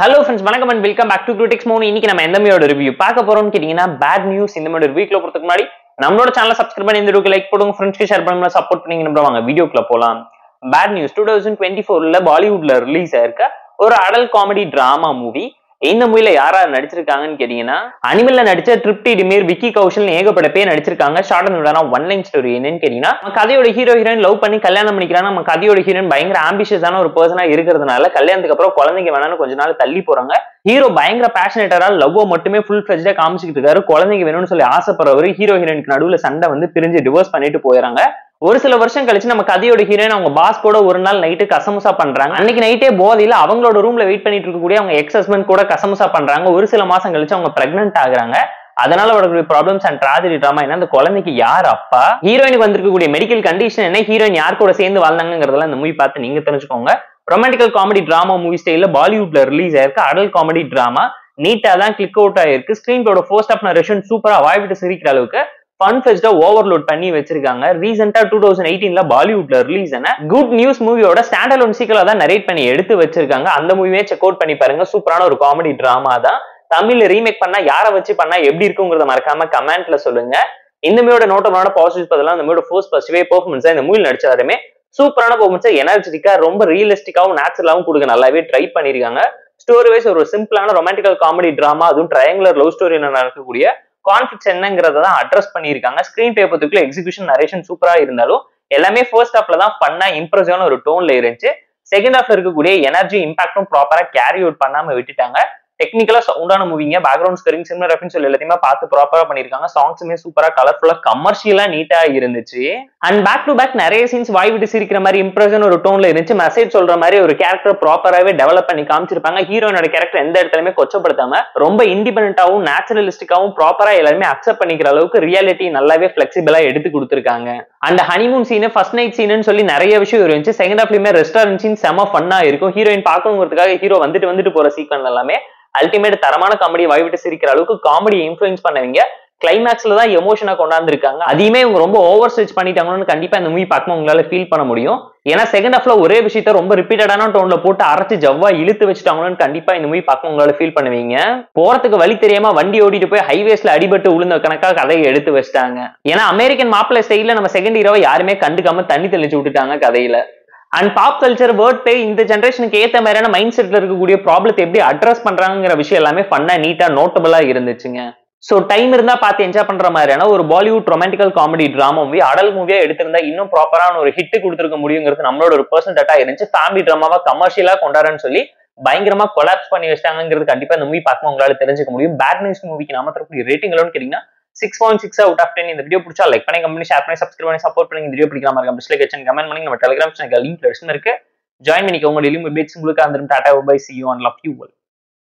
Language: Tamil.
Hello friends, வணக்கம் and welcome back to Critics Moon. இன்னைக்கு நம்ம எந்த மூவியோட ரிவ்யூ பார்க்க போறோம்னு கேட்டீங்கன்னா பேட் நியூஸ். இந்த மாதிரி வீக்ல போறதுக்கு முன்னாடி நம்மளோட சேனலை சப்ஸ்கிரைப் பண்ணி இந்த வீடியோக்கு லைக் போடுங்க, ஃப்ரெண்ட்ஸ்க்கு ஷேர் பண்ணுங்க, சப்போர்ட் பண்ணீங்க. நம்ம வாங்க வீடியோக்குள்ள போலாம். பேட் நியூஸ் 2024ல பாலிவுட்ல ரிலீஸ் ஆயிருக்க ஒரு அடல்ட் காமெடி டிராமா மூவி. இந்த மூவில யாரா நடிச்சிருக்காங்கன்னு கேட்டீங்கன்னா அனிமல்ல நடிச்ச திருப்தி டிமீர், விக்கி கௌஷல் ஏகப்பட்ட பேர் நடிச்சிருக்காங்க. ஷார்ட் அண்ட் விடான ஒன் லைன் ஸ்டோரி என்னன்னு கேட்டீங்கன்னா, நம்ம கதையோட ஹீரோ ஹீரோயின் லவ் பண்ணி கல்யாணம் பண்ணிக்கிறாங்க. நம்ம கதையோட ஹீரோயின் பயங்கர ஆம்பிஷியஸான ஒரு பர்சனா இருக்கிறதுனால கல்யாணத்துக்கு அப்புறம் குழந்தைங்க வேணாம்னு கொஞ்ச நாள் தள்ளி போறாங்க. ஹீரோ பயங்கர பேஷனேட்டரா லவ் மட்டுமே ஃபுல் ஃபிளெஜ்டா காமிச்சிட்டு இருக்காரு. குழந்தைங்க வேணும்னு சொல்லி ஆசைப்படுறவரு ஹீரோ ஹீரோயினுக்கு நடுவுல சண்டை பிரிஞ்சு டிவோர்ஸ் பண்ணிட்டு போயிடறாங்க. ஒரு சில வருஷம் கழிச்சு நம்ம கதையோட ஹீரோயின் அவங்க பாஸ் கூட ஒரு நாள் நைட்டு கசமுசா பண்றாங்க. அன்னைக்கு நைட்டே போதையில அவங்களோட ரூம்ல வெயிட் பண்ணிட்டு இருக்கக்கூடிய அவங்க எக்ஸ் ஹஸ்பண்ட் கூட கசமுசா பண்றாங்க. ஒரு சில மாசம் கழிச்சு அவங்க பிரெக்னன்ட் ஆகுறாங்க. அதனால வரக்கூடிய ப்ராப்ளம்ஸ் அண்ட் ட்ராஜடி டிராமா என்ன, அந்த குழந்தைக்கு யார் அப்பா, ஹீரோயினுக்கு வந்திருக்கக்கூடிய மெடிக்கல் கண்டிஷன் என்ன, ஹீரோயின் யார் கூட சேர்ந்து வாழ்ந்தாங்கிறதெல்லாம் இந்த மூவி பார்த்து நீங்க தெரிஞ்சுக்கோங்க. ரொமான்டிக்கல் காமெடி டிராமா மூவி ஸ்டைல பாலிவுட்ல ரிலீஸ் ஆயிருக்கு. அடல்ட் காமெடி டிராமா நீட்டா தான் கிளிக் அவுட் ஆயிருக்கு. ஸ்கிரீன் பிளேயோட ஃபர்ஸ்ட் ஆஃப் நரேஷன் சூப்பரா வாய் விட்டு சிரிக்கிற அளவுக்கு ஃபன் ஃபெஸ்டா ஓவர்லோட் பண்ணி வச்சிருக்காங்க. ரீசெண்டா 2018ல பாலிவுட்ல ரிலீஸ் ஆன குட் நியூஸ் மூவியோட ஸ்டாண்ட் அலோன் சீக்வலா தான் நரேட் பண்ணி எடுத்து வச்சிருக்காங்க. அந்த மூவியே செக் அவுட் பண்ணி பாருங்க. சூப்பரான ஒரு காமெடி டிராமா தான். தமிழ்ல ரீமேக் பண்ணா யாரை வச்சு பண்ணா எப்படி இருக்குங்கிறத மறக்காம கமெண்ட்ல சொல்லுங்க. இந்த மூவியோட நோட்டமான பாசிட்டிவ்ஸ் பதிலாக இந்த மூவியோட ஃபர்ஸ்ட் பாசிட்டிவ் பெர்ஃபார்மன்ஸ் இந்த மூவில நடிச்சாருமே சூப்பரான பெர்ஃபார்மன்ஸ், எனர்ஜெட்டிக்கா ரொம்ப ரியலிஸ்டிக்காவும் நேச்சுரலாவும் கொடுக்க நல்லாவே ட்ரை பண்ணிருக்காங்க. ஸ்டோரி வைஸ் ஒரு சிம்பிளான ரொமான்டிக்கல் காமெடி டிராமா, அதுவும் ட்ரையாங்குலர் லவ் ஸ்டோரி நடக்கக்கூடிய கான்ஃபிளிக்ட்ஸ் என்னங்கிறத தான் அட்ரஸ் பண்ணியிருக்காங்க. ஸ்கிரீன் பேப்பத்துக்குள்ள எக்ஸிகியூஷன் நரேஷன் சூப்பரா இருந்தாலும் எல்லாமே ஃபர்ஸ்ட் ஹாஃப்ல தான் ஃபன்னா இம்ப்ரெசிவான ஒரு டோன்ல இருந்துச்சு. செகண்ட் ஹாஃப்ல இருக்கக்கூடிய எனர்ஜி இம்பாக்டும் ப்ராப்பரா கேரி அவுட் பண்ணாம விட்டுட்டாங்க. டெக்னிக்கலா சவுண்டான மூவிங்க, பேக்ரவுண்ட் ஸ்கோரிங், சிமிலர் ரெஃபரன்ஸ் எல்லாத்தையுமே பார்த்து ப்ராப்பரா பண்ணிருக்காங்க. சாங்ஸுமே சூப்பரா கலர்ஃபுல்லா கமர்ஷியலா நீட்டா இருந்துச்சு. அண்ட் பேக் டு பேக் நிறைய சீன்ஸ் வாய் விட்டு சிரிக்கிற மாதிரி இம்ப்ரெஷன் ஒரு டோன்ல இருந்துச்சு. மெசேஜ் சொல்ற மாதிரி ஒரு கேரக்டர் ப்ராப்பராவே டெவலப் பண்ணி காமிச்சிருப்பாங்க. ஹீரோனோட கேரக்டர் எந்த இடத்துலயுமே கொச்சப்படுத்தாம ரொம்ப இண்டிபெண்டன்டாவும் நேச்சுரலிஸ்டிக்காவும் ப்ராப்பரா எல்லாருமே அக்செப்ட் பண்ணிக்கிற அளவுக்கு ரியாலிட்டி நல்லாவே பிளெக்சிபிளா எடுத்து கொடுத்திருக்காங்க. அந்த honeymoon scene, first night scene சொல்லி நிறைய விஷயம் இருந்துச்சு. செகண்ட் ஹாஃப்லயுமே ரெஸ்டாரண்ட் சீன் செம ஃபன்னா இருக்கும். ஹீரோயின் பார்க்கணுங்கிறதுக்காக ஹீரோ வந்துட்டு போற சீக்வன்ஸ் எல்லாமே அல்டிமேட் தரமான காமெடி, வாய் விட்டு சிரிக்கிற அளவுக்கு காமெடி இன்ஃபுளுன்ஸ் பண்ணவங்க. கிளைமேக்ஸ்ல தான் எமோஷனா கொண்டாந்துருக்காங்க. அதையுமே இவங்க ரொம்ப ஓவர் ஸ்ட்ரெச் பண்ணிட்டாங்கன்னு கண்டிப்பா இந்த மூவி பார்க்கும் உங்களால ஃபீல் பண்ண முடியும். ஏன்னா செகண்ட் ஹாஃப்ல ஒரே விஷயத்த ரொம்ப ரிப்பீட்டடான டோன்ல போட்டு அரைச்சு ஜவ்வா இழுத்து வச்சுட்டாங்கன்னு கண்டிப்பா இந்த மூவி பார்க்கும் உங்களால ஃபீல் பண்ணுவீங்க. போறதுக்கு வழி தெரியாம வண்டி ஓடிட்டு போய் ஹைவேஸ்ல அடிபட்டு உளுந்த கணக்காக கதையை எடுத்து வச்சிட்டாங்க. ஏன்னா அமெரிக்கன் மாப்பிள்ளை ஸ்டைல நம்ம செகண்ட் ஹீரோவை யாருமே கண்டுக்காம தண்ணி தெளிச்சு விட்டுட்டாங்க கதையில. And pop culture, word play, இந்த ஜென்ரேஷனுக்கு ஏத்த மாதிரியான மைண்ட் செட்ல இருக்கக்கூடிய ப்ராப்ளத்தை எப்படி அட்ரஸ் பண்றாங்கிற விஷயம் எல்லாமே ஃபன்னா நீட்டா நோட்டபிளா இருந்துச்சுங்க. சோ டைம் இருந்தா பார்த்து என்ஜாய் பண்ற மாதிரியான ஒரு Bollywood romantical comedy drama movie adult மூவியா எடுத்திருந்தா இன்னும் ப்ராப்பரான ஒரு ஹிட் கொடுத்துருக்க முடியுங்கிறது நம்மளோட ஒரு பர்சன் டேட்டா இருந்துச்சு. ஃபேமிலி டிராமாவா கமர்ஷியலா கொண்டாடுன்னு சொல்லி பயங்கரமா கொலாப்ஸ் பண்ணி வச்சிட்டாங்கிறது கண்டிப்பா இந்த மூவி பார்க்கும் உங்களால தெரிஞ்சுக்க முடியும். பேட் நியூஸ் மூவிக்கு நாம தரக்கூடிய ரேட்டிங் எல்லாம் கேட்டீங்கன்னா 6.6 out of 10. இந்த வீடியோ பிடிச்சா லைக் பண்ணி, கமெண்ட், ஷேர் பண்ணி, சப்ஸ்கிரைப் பண்ணி சப்போர்ட் பண்ணி. இந்த வீடியோ பிடிக்காம இருக்க டிஸ்லைக் வச்சு கமெண்ட் பண்ணி. நம்ம டெலிகிராம் சேனல் லிங்க் டிஸ்கிரிப்ஷன்ல இருக்கு, ஜாயின் பண்ணிக்கோங்க. டெய்லி அப்டேட்ஸ் உங்களுக்கு வந்துரும். Tata bye, see you and love you all.